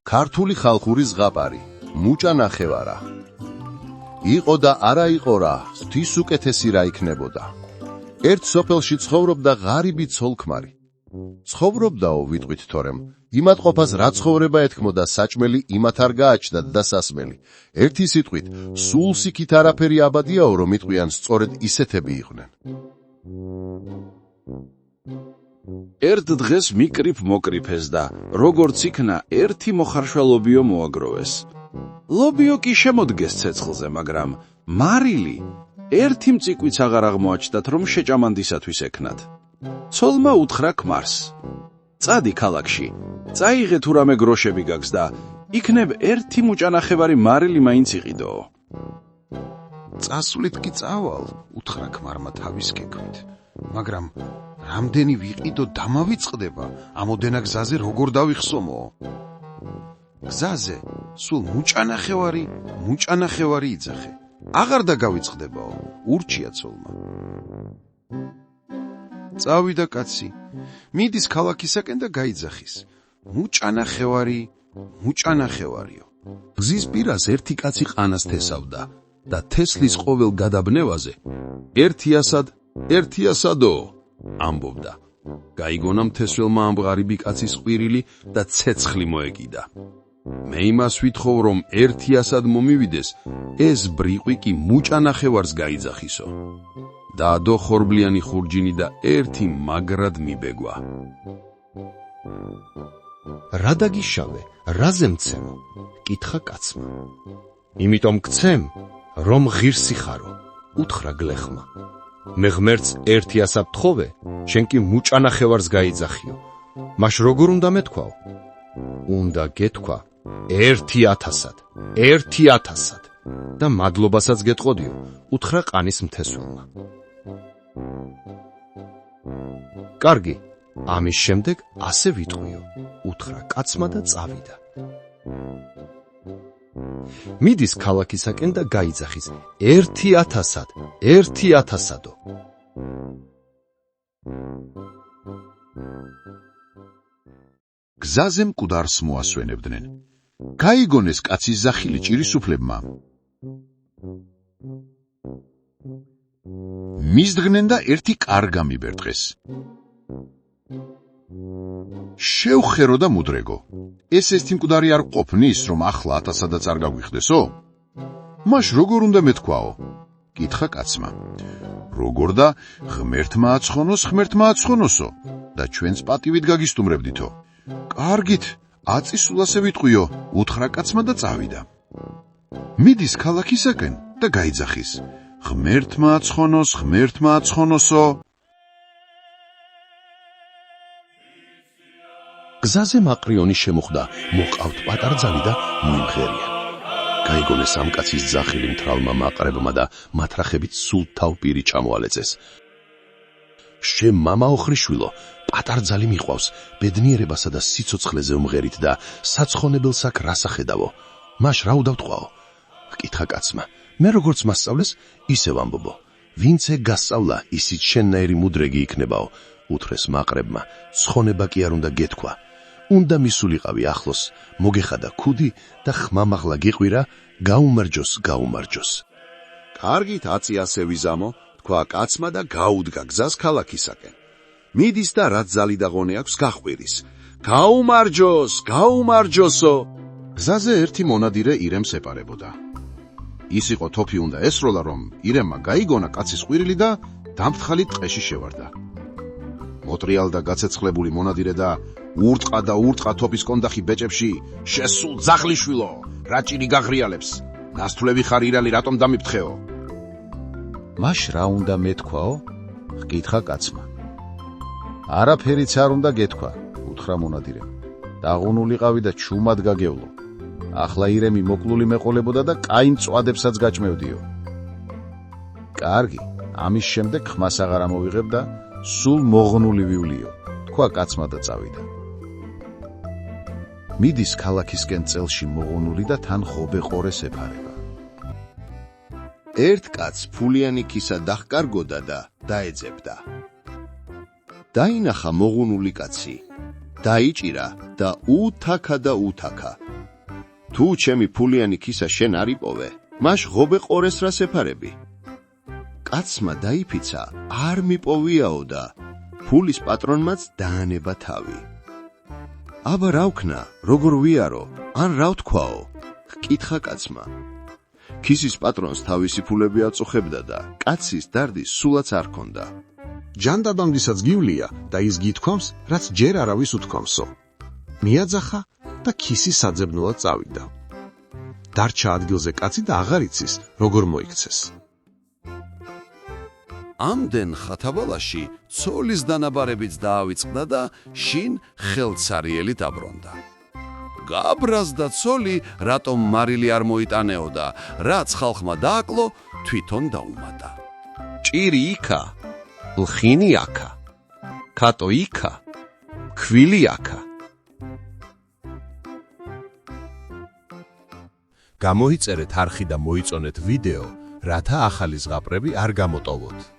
ქართული ხალხური ზღაპარი, მუჭა ნახევარა. იყო და არა იყო რა, ღვთის უკეთესი რა იქნებოდა. ერთ სოფელში ცხოვრობდა ღარიბი ცოლ-ქმარი. ცხოვრობდაო ვიტყვით თორემ, იმატყოფას რა ცხოვრება ეთქმოდა საჭმელი იმათ არ გააჩნდათ და სასმელი. ერთი სიტყვით, სულ სიქით არაფერი აბადიაო რომ იტყვიან სწორედ ისეთები იყვნენ. ერთ დღეს მიკრიფ მოკრიფეს და როგორც იქნა ერთი მოხარშვა ლობიო მოაგროვეს. ლობიო კი შემოდგეს ცეცხლზე, მაგრამ მარილი ერთი მწიკვიც აღარ აღმოაჩნდათ რომ შეჭამანდისათვის ეკნათ. ცოლმა უთხრა ქმარს: წადი ქალაქში, წაიღე თუ რამე გროშები გაქვს და იქნებ ერთი მუჭანახევარი მარილი მაინც იყიდოო. წასვლით კი წავალ, უთხრა ქმარმა თავის გექვით, მაგრამ რამდენი ვიყიდო დამავიწყდება, ამოდენა გზაზე როგორ დავიხსომო? გზაზე სულ მუჭანახევარი იძახე, აღარ დაგავიწყდებაო, ურჩია ცოლმა. წავიდა კაცი, მიდის ქალაქისაკენ და გაიძახის: მუჭანახევარიო. გზის პირას ერთი კაცი ყანას თესავდა და თესლის ყოველ გადაბნევაზე ერთი ასადო ამბობდა. გაიგონა მთესველმა ამ ღარიბი კაცის ყვირილი და ცეცხლი მოეკიდა. მე იმას ვითხოვ რომ ერთი ასად მომივიდეს, ეს ბრიყვი კი მუჭანახევარს გაიძახისო. დაადო ხორბლიანი ხურჯინი და ერთი მაგრად მიბეგვა. რა დაგიშავე, რაზე მცემო? კითხა კაცმა. იმიტომ გცემ, რომ ღირსი ხარო, უთხრა გლეხმა. მე ღმერთს ერთი ასად თხოვე, შენ კი მუჭანახევარს გაიძახიო. მაშ როგორ უნდა მეთქვაო? უნდა გეთქვა 1000 და მადლობასაც გეტყოდიო, უთხრა ყანის მთესველმა. კარგი, ამის შემდეგ ასე ვიტყვიო, უთხრა კაცმა და წავიდა. მიდის ქალაქისაკენ და გაიძახის 1000-ო. გზაზე მკვდარს მოასვენებდნენ. გაიგონეს კაცის ზახილი ჭირისუფლებმა. მისდგნენ და ერთი კარგა მიბერტყეს. შევხერო და მუდრეგო, ეს ერთი მკვდარი არ ყოფნის, რომ ახლა 1000-ად არ გაგვიხდესო? მაშ როგორ უნდა მეთქვაო? კითხა კაცმა. როგორ და ღმერთმა აცხონოსო და ჩვენს პატივით გაგისტუმრებდითო. კარგით, აწისულ ასე ვიტყვიო, უთხრა კაცმა და წავიდა. მიდის ქალაქისაკენ და გაიძახის: ღმერთმა აცხონოსო. გზაზე მაყრიონი შემოხვდა, მოყავთ პატარძალი და მოიმღერია. გაიგონეს ამ კაცის ძახილი მთრალმა მაყრებმა და მათრახებით სულ თავპირი ჩამოალეწეს. შე მამაო ხრიშვილო, პატარძალი მიყვავს, ბედნიერებასა და სიცოცხლეზე უმღერით და საცხონებელს აქ რას ახედავო? მაშ რა უდავთყვაო? კითხა კაცმა. მე როგორც მასწავლეს, ისევ ამბობო. ვინცე გასწავლა, ისიც შენნაირი მუდრეგი იქნებაო, უთხრეს მაყრებმა. ცხონება კი არ უნდა გეთქვა. უნდა მისულიყავი ახლოს, მოგეხადა ქუდი და ხმამაღლა გიყვირა, გაუმარჯოს. კარგით, აწი ასე ვიზამო, თქვა კაცმა და გაუდგა გზას ქალაქისაკენ. მიდის და რაც ზალი და ღონე აქვს გახვირის. გაუმარჯოსო. გზაზე ერთი მონადირე ირემს ეპარებოდა. ის იყო თოფი უნდა ესროლა, რომ ირემმა გაიგონა კაცის ყვირილი და დამფრთხალი ტყეში შევარდა. მოტრიალდა გაცეცხლებული მონადირე და ურტყა თოფის კონდახი ბეჭებში: შესულ ძაღლიშვილო, რა ჭირი გაღრიალებს? ნასთვლევი ხარ ირალი, რატომ დამიფრთხეო? მაშ რა უნდა მეთქვაო? კითხა კაცმა. არაფერიც არ უნდა გეთქვა, უთხრა მონადირე. დაღუნულიყავი და ჩუმად გაგევლო. ახლა ირემი მოკლული მეყოლებოდა და კაი მწვადებსაც გაჭმევდიო. კარგი, ამის შემდეგ ხმას აღარ ამოვიღებ და სულ მოღნული ვივლიო, თქვა კაცმა და წავიდა. მიდის ქალაქისკენ წელში მოღუნული და თან ხობე ყორეს ეფარება. ერთ კაც ფულიანი ქისა დაჰკარგოდა და დაეძებდა. დაინახა მოღუნული კაცი დაიჭირა და უთაქა და უთაქა. თუ ჩემი ფულიანი ქისა შენ არ იპოვე, მაშ ღობე ყორეს რა სეფარები. კაცმა დაიფიცა, არ მიპოვიაო და ფულის პატრონმაც დაანება თავი. აბა რა ვქნა, როგორ ვიარო, ან რა ვთქვაო? ჰკითხა კაცმა. ქისის პატრონს თავისი ფულები აწუხებდა და კაცის დარდი სულაც არ ჰქონდა. ჯანდაბამდისაც გივლია და ის გითქვამს, რაც ჯერ არავის უთქვამსო. მიაძახა და ქისი საძებნულად წავიდა. დარჩა ადგილზე კაცი და აღარ იცის, როგორ მოიქცეს. ამდენ ხათაბალაში ცოლის დანაბარებიც დაავიწყდა და შინ ხელცარიელი დაბრონდა. გაბრაზდა ცოლი, რატომ მარილი არ მოიტანეო და რაც ხალხმა დააკლო, თვითონ დაუმატა. ჭირი იქა, ლხინი აქა, ქატო იქა, ქვილი აქა. გამოიწერეთ არხი და მოიწონეთ ვიდეო, რათა ახალი ზღაპრები არ გამოტოვოთ.